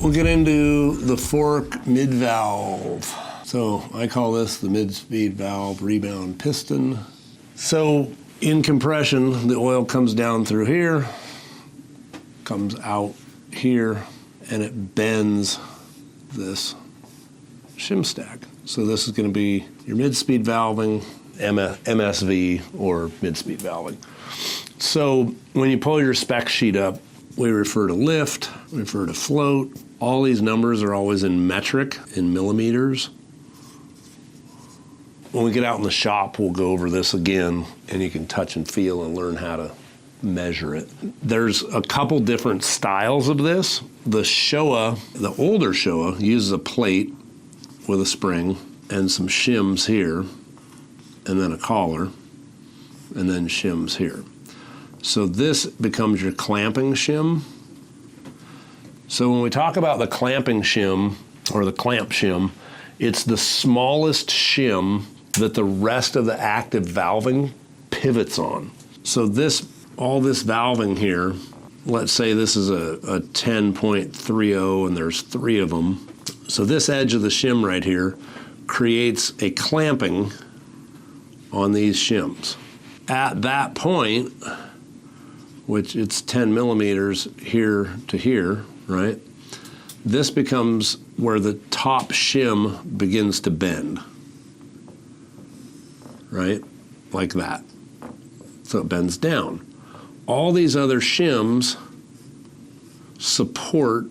We'll get into the fork mid-valve. So I call this the mid-speed valve rebound piston. So in compression, the oil comes down through here, comes out here, and it bends this shim stack. So this is going to be your mid-speed valving, MSV, or mid-speed valving. So when you pull your spec sheet up, we refer to lift, we refer to float. All these numbers are always in metric, in millimeters. When we get out in the shop, we'll go over this again, and you can touch and feel and learn how to measure it. There's a couple different styles of this. The Showa, the older Showa, uses a plate with a spring and some shims here, and then a collar, and then shims here. So this becomes your clamping shim. So when we talk about the clamping shim, or the clamp shim, it's the smallest shim that the rest of the active valving pivots on. So this, all this valving here, let's say this is a 10.30 and there's 3 of them. So this edge of the shim right here creates a clamping on these shims. At that point, which it's 10 millimeters here to here, right? This becomes where the top shim begins to bend, right? Like that. So it bends down. All these other shims support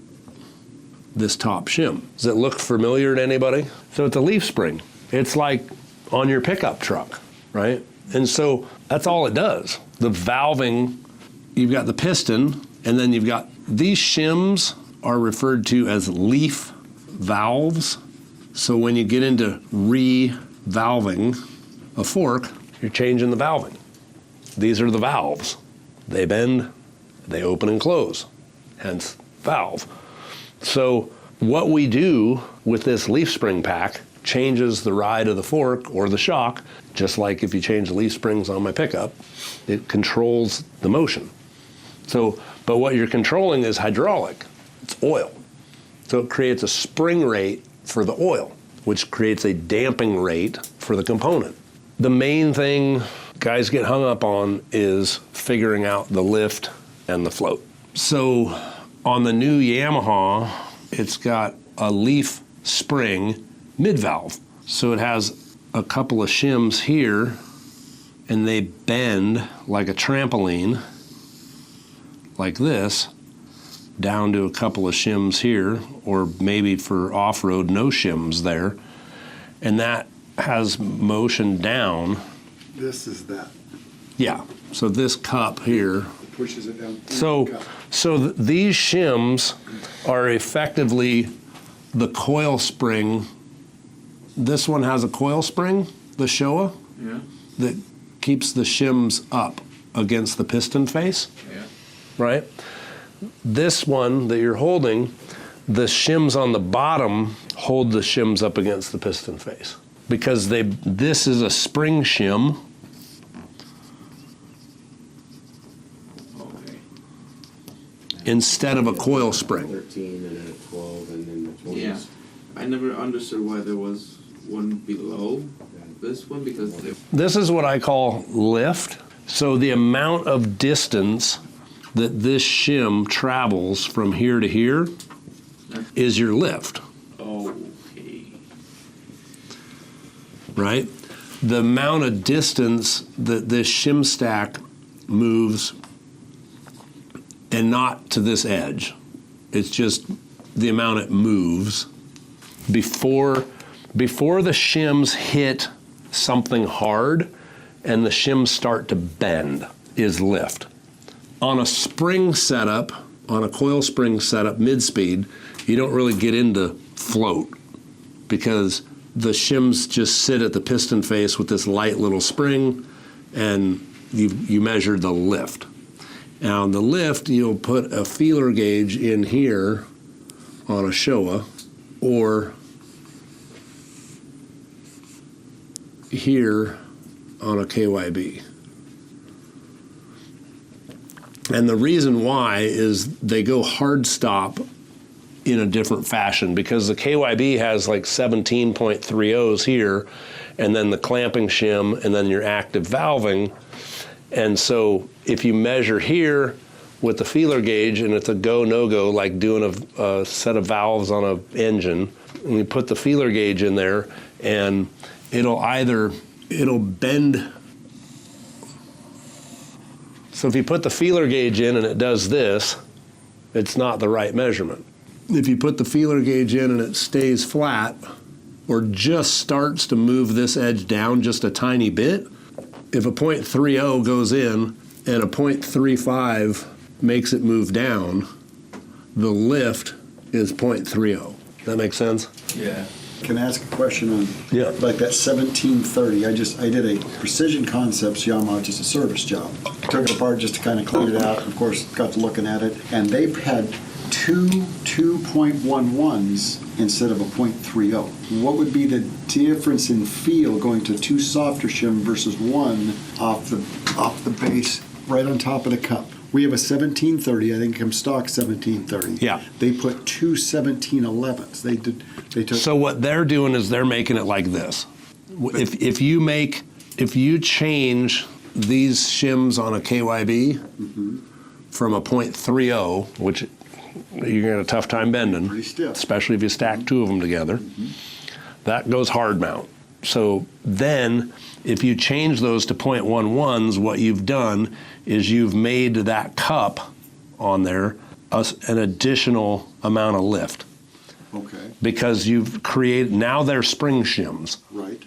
this top shim. Does it look familiar to anybody? So it's a leaf spring. It's like on your pickup truck, right? And so that's all it does. The valving, you've got the piston, and then you've got these shims are referred to as leaf valves. So when you get into re-valving a fork, you're changing the valving. These are the valves. They bend, they open and close, hence valve. So what we do with this leaf spring pack changes the ride of the fork or the shock, just like if you change the leaf springs on my pickup, it controls the motion. So, but what you're controlling is hydraulic, it's oil. So it creates a spring rate for the oil, which creates a damping rate for the component. The main thing guys get hung up on is figuring out the lift and the float. So on the new Yamaha, it's got a leaf spring mid-valve. So it has a couple of shims here, and they bend like a trampoline, like this, down to a couple of shims here, or maybe for off-road, no shims there. And that has motion down. This is that. Yeah, so this cup here. It pushes it down. So these shims are effectively the coil spring. This one has a coil spring, the Showa, that keeps the shims up against the piston face, right? This one that you're holding, the shims on the bottom hold the shims up against the piston face because this is a spring shim. Instead of a coil spring. 13 and then a 12 and then the 20s. Yeah, I never understood why there was one below this one because this is what I call lift. So the amount of distance that this shim travels from here to here is your lift. Okay. Right? The amount of distance that this shim stack moves, and not to this edge. It's just the amount it moves before the shims hit something hard and the shims start to bend is lift. On a spring setup, on a coil spring setup, mid-speed, you don't really get into float because the shims just sit at the piston face with this light little spring and you measure the lift. Now on the lift, you'll put a feeler gauge in here on a Showa or here on a KYB. And the reason why is they go hard stop in a different fashion, because the KYB has like 17.30s here, and then the clamping shim, and then your active valving. And so if you measure here with the feeler gauge, and it's a go, no-go, like doing a set of valves on an engine, and you put the feeler gauge in there, and it'll bend. So if you put the feeler gauge in and it does this, it's not the right measurement. If you put the feeler gauge in and it stays flat, or just starts to move this edge down just a tiny bit, if a .30 goes in and a .35 makes it move down, the lift is .30. That make sense? Yeah. Can I ask a question on, Yeah. like that 1730? I did a Precision Concepts Yamaha, just a service job. Took it apart just to kind of clean it out. Of course, got to looking at it, and they had two 2.11s instead of a .30. What would be the difference in feel going to two softer shim versus one off the base right on top of the cup? We have a 1730. I think it comes stock 1730. Yeah. They put two 1711s. They took. So what they're doing is they're making it like this. If you change these shims on a KYB from a .30, which you're gonna have a tough time bending, Pretty stiff. especially if you stack two of them together, that goes hard mount. So then if you change those to .11s, what you've done is you've made that cup on there an additional amount of lift, Okay. because you've created, now they're spring shims. Right.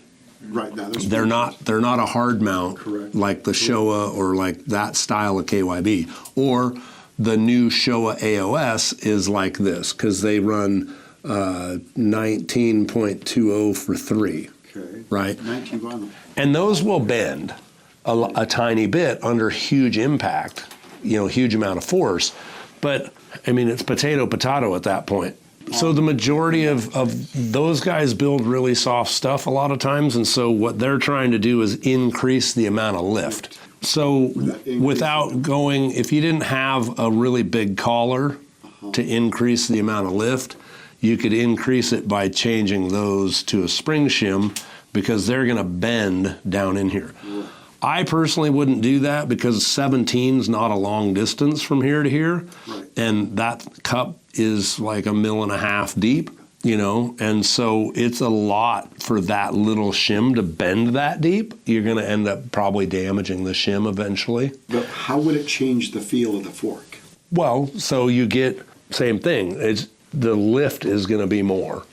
Right now They're not a hard mount. Correct. Like the Showa or like that style of KYB. Or the new Showa AOS is like this, because they run 19.20 for 3. Okay. Right? 19 on them. And those will bend a tiny bit under huge impact, huge amount of force. But, I mean, it's potato at that point. So the majority of those guys build really soft stuff a lot of times, and so what they're trying to do is increase the amount of lift. So without going, if you didn't have a really big collar to increase the amount of lift, you could increase it by changing those to a spring shim, because they're going to bend down in here. I personally wouldn't do that, because 17's not a long distance from here to here. Right. And that cup is like 1.5 mils deep, and so it's a lot for that little shim to bend that deep. You're going to end up probably damaging the shim eventually. But how would it change the feel of the fork? Well, so you get, same thing, the lift is going to be more.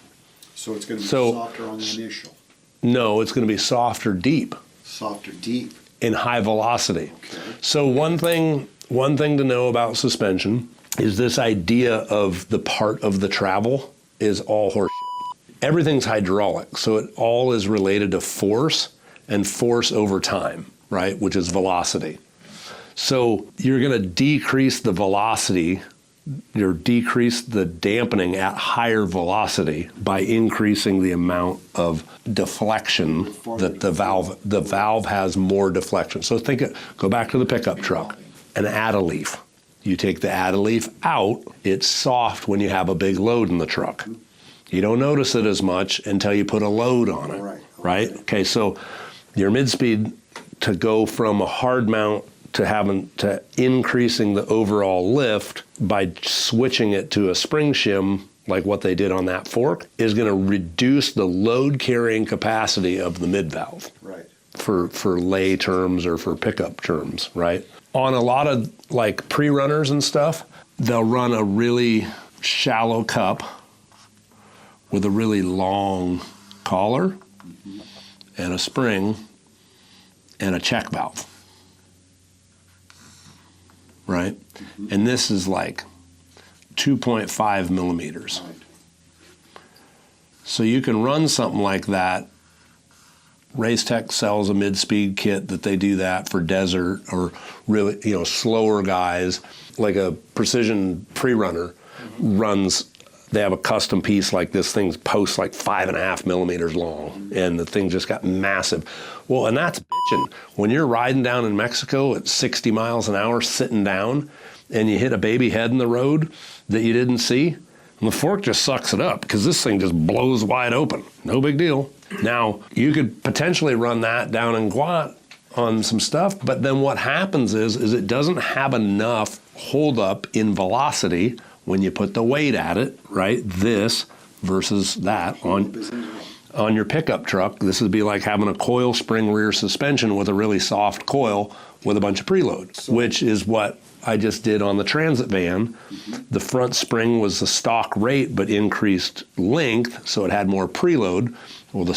So it's going to be So- softer on the initial. No, it's going to be softer deep Softer deep. in high velocity. Okay. So one thing to know about suspension is this idea of the part of the travel is all horseshit. Everything's hydraulic, so it all is related to force and force over time, right, which is velocity. So you're going to decrease the velocity, or decrease the dampening at higher velocity by increasing the amount of deflection that the valve has more deflection. So go back to the pickup truck, an add-a leaf. You take the add-a leaf out, it's soft when you have a big load in the truck. You don't notice it as much until you put a load on it, right? Okay, so your mid-speed, to go from a hard mount to increasing the overall lift by switching it to a spring shim, like what they did on that fork, is going to reduce the load carrying capacity of the mid valve. Right. For lay terms or for pickup terms, right? On a lot of like pre-runners and stuff, they'll run a really shallow cup with a really long collar and a spring and a check valve, right? And this is like 2.5 millimeters. So you can run something like that. Racetech sells a mid-speed kit that they do that for desert or really, slower guys. Like a Precision pre-runner runs, they have a custom piece like this thing posts like 5.5 millimeters long, and the thing just got massive. Well, and that's bitching. When you're riding down in Mexico at 60 miles an hour sitting down and you hit a baby head in the road that you didn't see, And the fork just sucks it up because this thing just blows wide open. No big deal. Now, you could potentially run that down in Guat on some stuff, but then what happens is it doesn't have enough hold up in velocity when you put the weight at it, right? This versus that on your pickup truck. This would be like having a coil spring rear suspension with a really soft coil with a bunch of preload, which is what I just did on the Transit van. The front spring was the stock rate, but increased length, so it had more preload. Well, the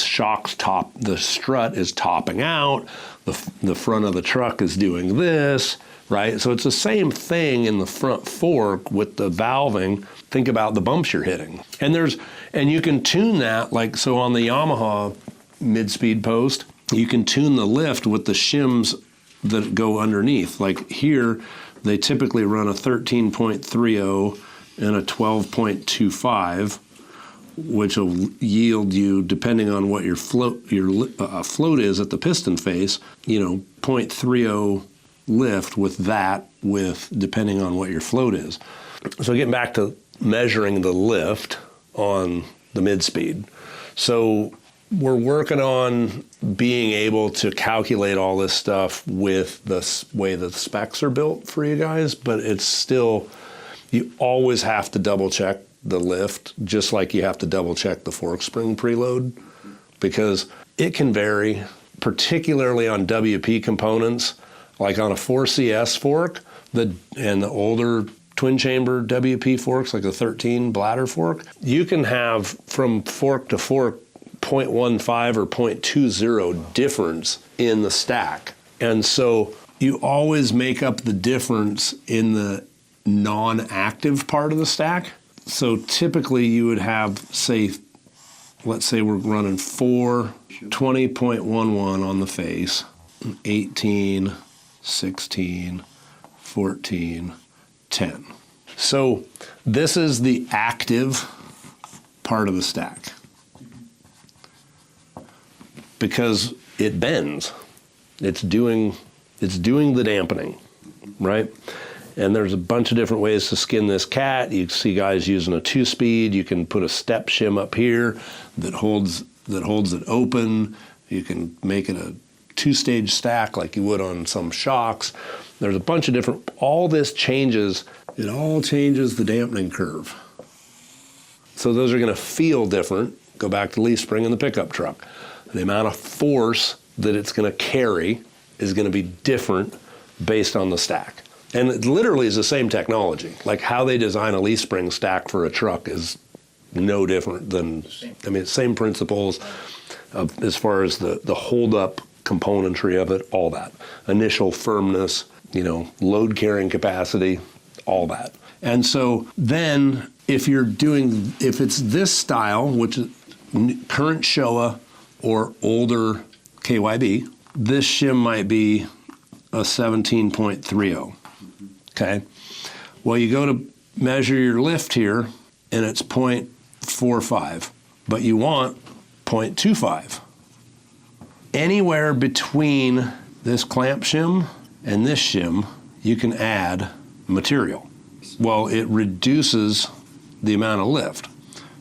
the strut is topping out. The front of the truck is doing this, right? So it's the same thing in the front fork with the valving. Think about the bumps you're hitting. And you can tune that, like, so on the Yamaha mid-speed post, you can tune the lift with the shims that go underneath. Like here, they typically run a 13.30 and a 12.25, which will yield you, depending on what your float is at the piston face, 0.30 lift with that, depending on what your float is. So getting back to measuring the lift on the mid-speed. So we're working on being able to calculate all this stuff with the way the specs are built for you guys, but it's still, you always have to double check the lift, just like you have to double check the fork spring preload, because it can vary, particularly on WP components, like on a 4CS fork, and the older twin chamber WP forks, like a 13 bladder fork, you can have from fork to fork 0.15 or 0.20 difference in the stack. And so you always make up the difference in the non-active part of the stack. So typically you would have, let's say we're running 20.11 on the face, 18, 16, 14, 10. So this is the active part of the stack, because it bends. It's doing the dampening, right? And there's a bunch of different ways to skin this cat. You see guys using a 2-speed. You can put a step shim up here that holds it open. You can make it a 2-stage stack like you would on some shocks. There's a bunch of different, all this changes, it all changes the dampening curve. So those are gonna feel different. Go back to leaf spring in the pickup truck. The amount of force that it's gonna carry is gonna be different based on the stack. And it literally is the same technology. Like how they design a leaf spring stack for a truck is no different than, same principles as far as the hold up componentry of it, all that. Initial firmness, load carrying capacity, all that. And so then if it's this style, which is current Showa or older KYB, this shim might be a 17.30. Okay. Well, you go to measure your lift here and it's 0.45, but you want 0.25. Anywhere between this clamp shim and this shim, you can add material. Well, it reduces the amount of lift.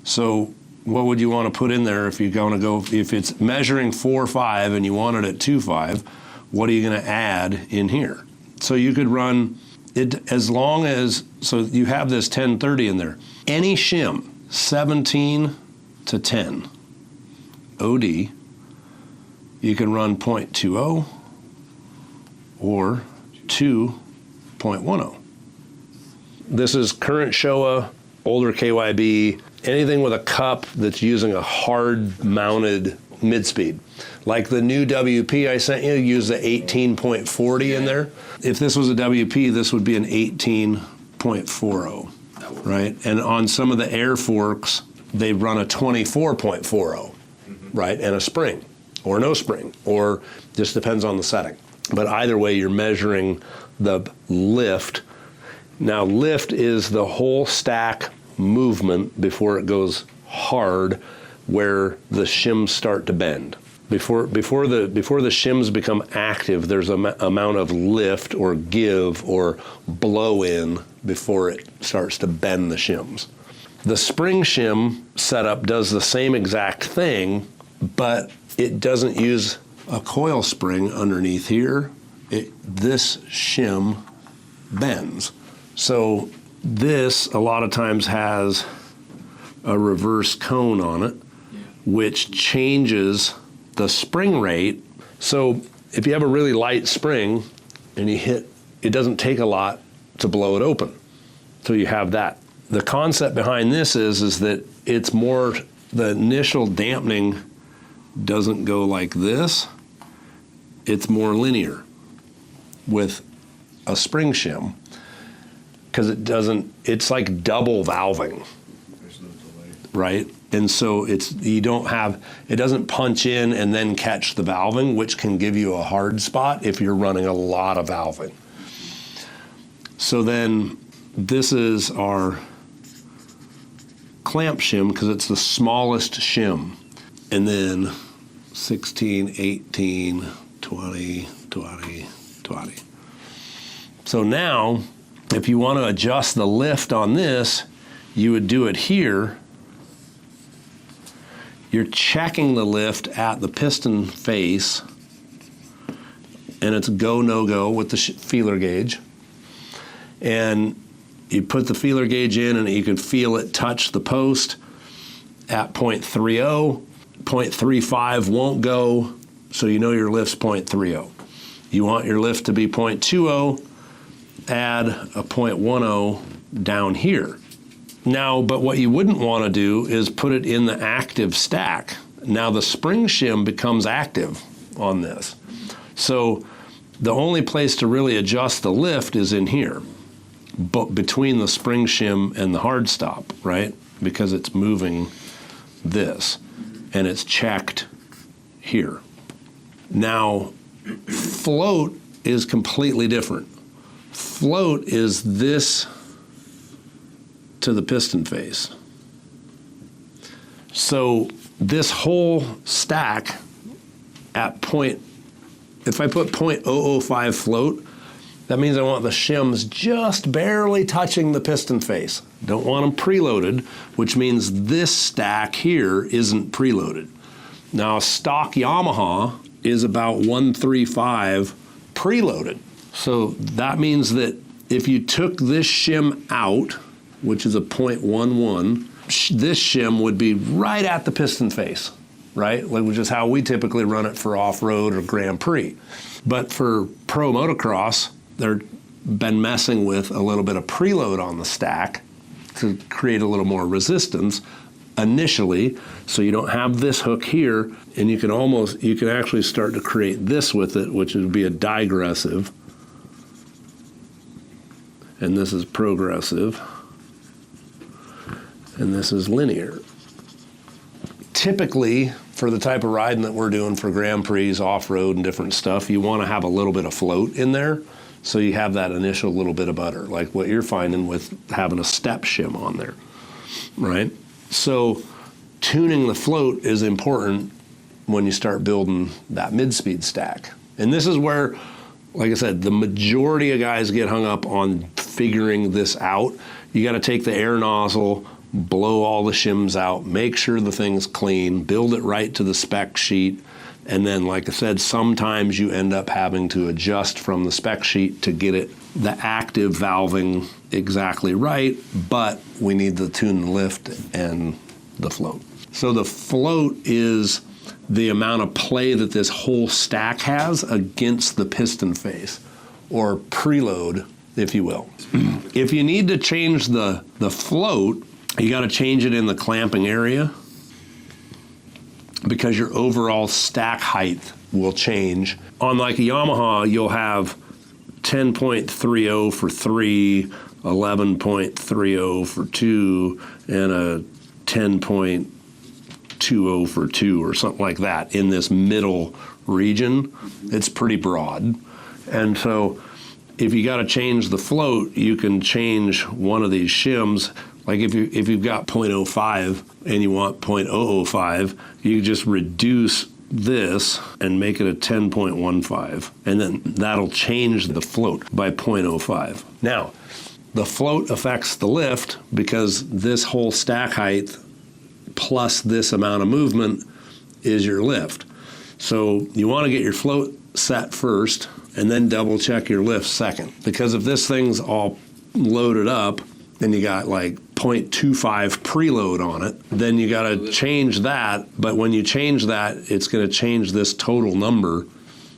So what would you want to put in there if if it's measuring 4.5 and you want it at 2.5, what are you going to add in here? So you could run it as long as, so you have this 1030 in there. Any shim, 17 to 10 OD, you can run 0.20 or 2.10. This is current Showa, older KYB, anything with a cup that's using a hard mounted mid-speed. Like the new WP I sent you, use the 18.40 in there. If this was a WP, this would be an 18.40, right? And on some of the air forks, they run a 24.40, right? And a spring, or no spring, or just depends on the setting. But either way, you're measuring the lift. Now, lift is the whole stack movement before it goes hard, where the shims start to bend. Before the shims become active, there's an amount of lift or give or blow in before it starts to bend the shims. The spring shim setup does the same exact thing, but it doesn't use a coil spring underneath here. This shim bends. So this a lot of times has a reverse cone on it, which changes the spring rate. So if you have a really light spring and you hit, it doesn't take a lot to blow it open. So you have that. The concept behind this is that it's more, the initial dampening doesn't go like this. It's more linear with a spring shim because it's like double valving, There's no delay. right? And so it doesn't punch in and then catch the valving, which can give you a hard spot if you're running a lot of valving. So then this is our clamp shim because it's the smallest shim. And then 16, 18, 20, 20, 20. So now, if you want to adjust the lift on this, you would do it here. You're checking the lift at the piston face, and it's go, no go with the feeler gauge. And you put the feeler gauge in, and you can feel it touch the post at 0.30. 0.35 won't go, so you know your lift's 0.30. You want your lift to be 0.20, add a 0.10 down here. Now, but what you wouldn't want to do is put it in the active stack. Now the spring shim becomes active on this. So the only place to really adjust the lift is in here, but between the spring shim and the hard stop, right? Because it's moving this, and it's checked here. Now, float is completely different. Float is this to the piston face. So this whole stack at if I put 0.005 float, that means I want the shims just barely touching the piston face. Don't want them preloaded, which means this stack here isn't preloaded. Now, stock Yamaha is about 135 preloaded. So that means that if you took this shim out, which is a 0.11, this shim would be right at the piston face, right? Which is how we typically run it for off-road or Grand Prix. But for pro motocross, they've been messing with a little bit of preload on the stack to create a little more resistance initially, so you don't have this hook here, and you can actually start to create this with it, which would be a digressive, and this is progressive, and this is linear. Typically, for the type of riding that we're doing for Grand Prix, off-road and different stuff, you want to have a little bit of float in there, so you have that initial little bit of butter, like what you're finding with having a step shim on there, right? So tuning the float is important when you start building that mid-speed stack. And this is where, like I said, the majority of guys get hung up on figuring this out. You got to take the air nozzle, blow all the shims out, make sure the thing's clean, build it right to the spec sheet, and then, like I said, sometimes you end up having to adjust from the spec sheet to get it, the active valving exactly right, but we need to tune the lift and the float. So the float is the amount of play that this whole stack has against the piston face, or preload, if you will. If you need to change the float, you got to change it in the clamping area, because your overall stack height will change. On like a Yamaha, you'll have 10.30 for 3, 11.30 for 2, and a 10.20 for 2, or something like that in this middle region. It's pretty broad. And so if you got to change the float, you can change one of these shims. Like if you've got 0.05 and you want 0.005, you just reduce this and make it a 10.15, and then that'll change the float by 0.05. Now, the float affects the lift because this whole stack height plus this amount of movement is your lift. So you want to get your float set first and then double check your lift second. Because if this thing's all loaded up and you got like 0.25 preload on it, then you got to change that. But when you change that, it's going to change this total number.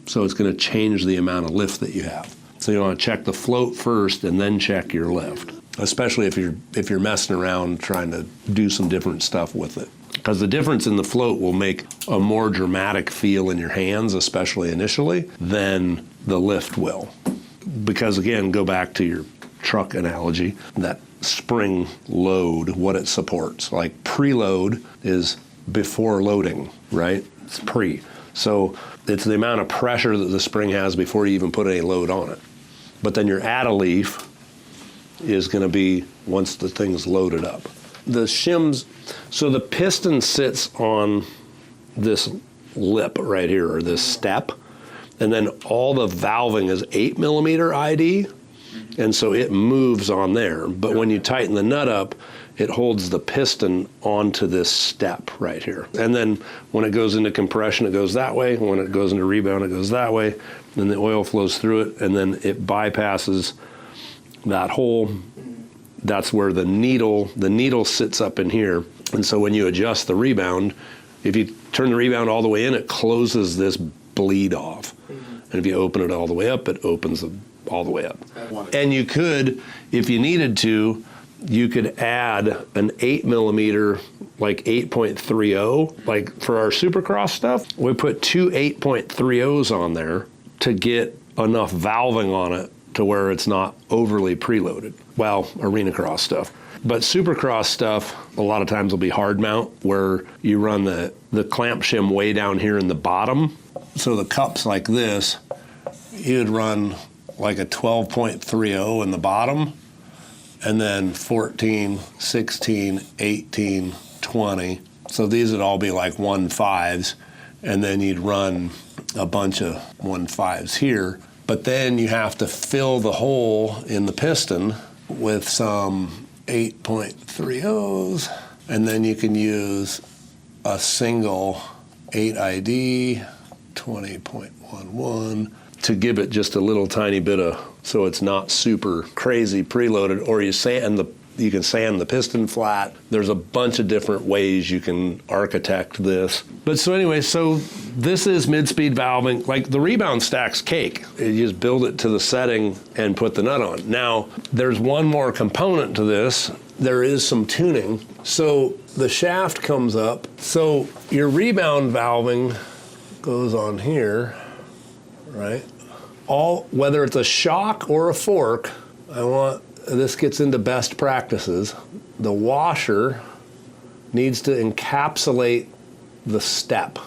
So it's going to change the amount of lift that you have. So you want to check the float first and then check your lift, especially if you're messing around trying to do some different stuff with it. Because the difference in the float will make a more dramatic feel in your hands, especially initially, than the lift will. Because again, go back to your truck analogy, that spring load, what it supports. Like preload is before loading, right? It's pre. So it's the amount of pressure that the spring has before you even put any load on it. But then your add-a-leaf is going to be once the thing's loaded up. The shims, so the piston sits on this lip right here, or this step, and then all the valving is 8 millimeter ID, and so it moves on there. But when you tighten the nut up, it holds the piston onto this step right here. And then when it goes into compression, it goes that way. When it goes into rebound, it goes that way. Then the oil flows through it, and then it bypasses that hole. That's where the needle sits up in here. And so when you adjust the rebound, if you turn the rebound all the way in, it closes this bleed off. And if you open it all the way up, it opens all the way up. And you could, if you needed to, you could add an 8 millimeter, like 8.30. Like for our Supercross stuff, we put two 8.30s on there to get enough valving on it to where it's not overly preloaded. Well, arena cross stuff. But Supercross stuff, a lot of times will be hard mount, where you run the clamp shim way down here in the bottom. So the cups like this, you'd run like a 12.30 in the bottom, and then 14, 16, 18, 20. So these would all be like 1.5s, and then you'd run a bunch of 1.5s here. But then you have to fill the hole in the piston with some 8.30s, and then you can use a single 8ID, 20.11, to give it just a little tiny bit of, so it's not super crazy preloaded, or you can sand the piston flat. There's a bunch of different ways you can architect this. But so anyway, so this is mid-speed valving. Like the rebound stack's cake. You just build it to the setting and put the nut on. Now, there's one more component to this. There is some tuning. So the shaft comes up. So your rebound valving goes on here, right? Whether it's a shock or a fork, this gets into best practices. The washer needs to encapsulate the step.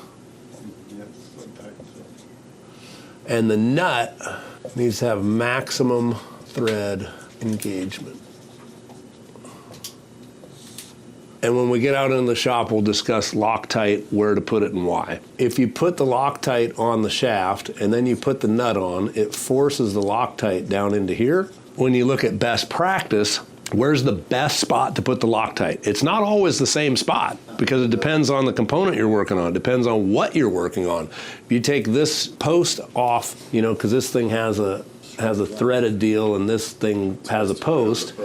And the nut needs to have maximum thread engagement. And when we get out in the shop, we'll discuss Loctite, where to put it and why. If you put the Loctite on the shaft and then you put the nut on, it forces the Loctite down into here. When you look at best practice, where's the best spot to put the Loctite? It's not always the same spot because it depends on the component you're working on. It depends on what you're working on. If you take this post off, because this thing has a threaded deal and this thing has a post,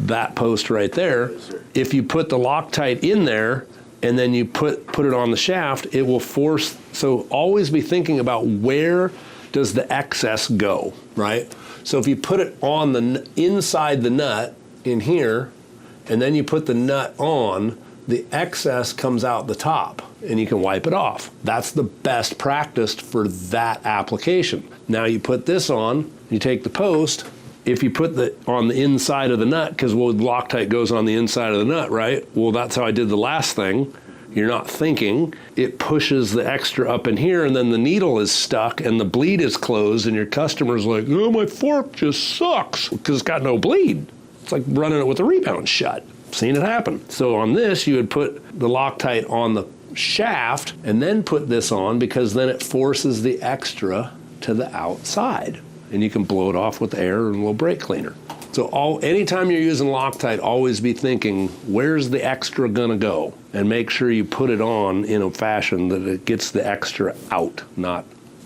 that post right there, if you put the Loctite in there and then you put it on the shaft, it will force, so always be thinking about where does the excess go, right? So if you put it on inside the nut in here, and then you put the nut on, the excess comes out the top and you can wipe it off. That's the best practice for that application. Now you put this on, you take the post, if you put on the inside of the nut, because Loctite goes on the inside of the nut, right? Well, that's how I did the last thing. You're not thinking. It pushes the extra up in here, and then the needle is stuck, and the bleed is closed, and your customer's like, oh, my fork just sucks, because it's got no bleed. It's like running it with a rebound shut. Seen it happen. So on this, you would put the Loctite on the shaft, and then put this on, because then it forces the extra to the outside. And you can blow it off with air and a little brake cleaner. So anytime you're using Loctite, always be thinking, where's the extra gonna go? And make sure you put it on in a fashion that it gets the extra out, not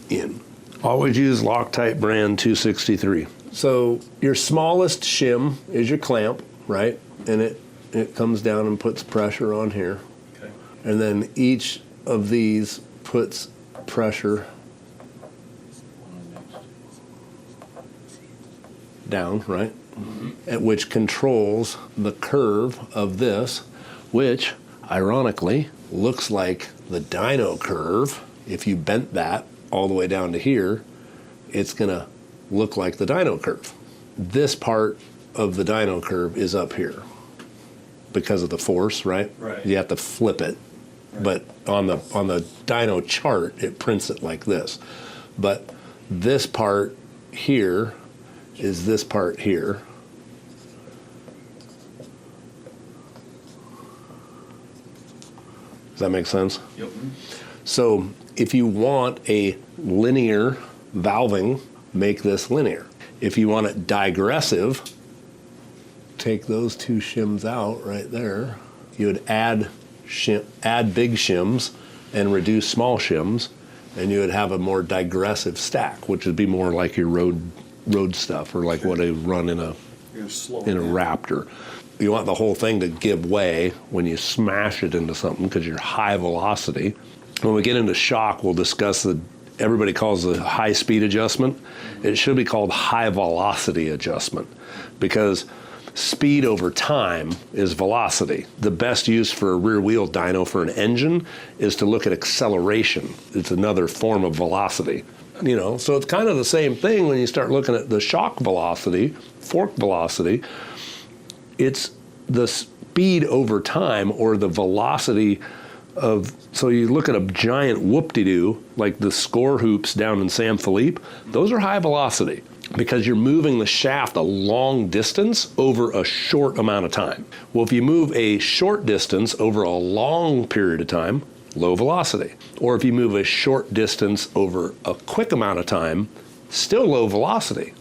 in. Always use Loctite brand 263. So your smallest shim is your clamp, right? And it comes down and puts pressure on here. Okay. And then each of these puts pressure down, right? At which controls the curve of this, which ironically looks like the dyno curve. If you bent that all the way down to here, it's gonna look like the dyno curve. This part of the dyno curve is up here because of the force, right? Right. You have to flip it. Right. But on the dyno chart, it prints it like this. But this part here is this part here. Does that make sense? Yep. So if you want a linear valving, make this linear. If you want it digressive, take those two shims out right there. You would add big shims and reduce small shims, and you would have a more digressive stack, which would be more like your road stuff, or like what I run in a Raptor. You want the whole thing to give way when you smash it into something because you're high velocity. When we get into shock, we'll discuss everybody calls the high speed adjustment. It should be called high velocity adjustment, because speed over time is velocity. The best use for a rear wheel dyno for an engine is to look at acceleration. It's another form of velocity. So it's kind of the same thing when you start looking at the shock velocity, fork velocity. It's the speed over time, or the velocity of, so you look at a giant whoop-de-doo, like the score hoops down in San Felipe, those are high velocity because you're moving the shaft a long distance over a short amount of time. Well, if you move a short distance over a long period of time, low velocity. Or if you move a short distance over a quick amount of time, still low velocity,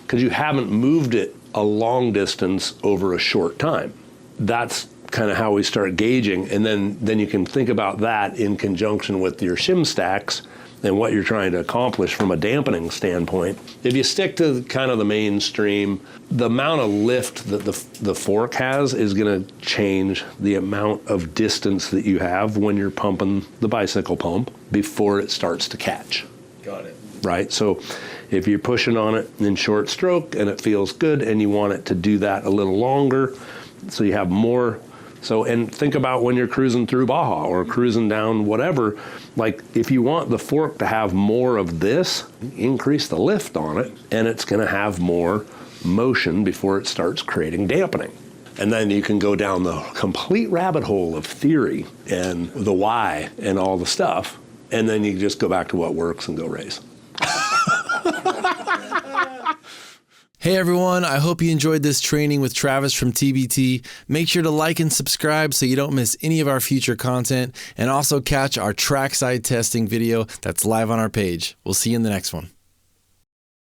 because you haven't moved it a long distance over a short time. That's kind of how we start gauging, and then you can think about that in conjunction with your shim stacks and what you're trying to accomplish from a dampening standpoint. If you stick to kind of the mainstream, the amount of lift that the fork has is going to change the amount of distance that you have when you're pumping the bicycle pump before it starts to catch. Got it. Right? So if you're pushing on it in short stroke and it feels good and you want it to do that a little longer, so you have more. So, and think about when you're cruising through Baja or cruising down whatever, like if you want the fork to have more of this, increase the lift on it, and it's going to have more motion before it starts creating dampening. And then you can go down the complete rabbit hole of theory and the why and all the stuff, and then you just go back to what works and go race. Hey everyone, I hope you enjoyed this training with Travis from TBT. Make sure to like and subscribe so you don't miss any of our future content, and also catch our trackside testing video that's live on our page. We'll see you in the next one.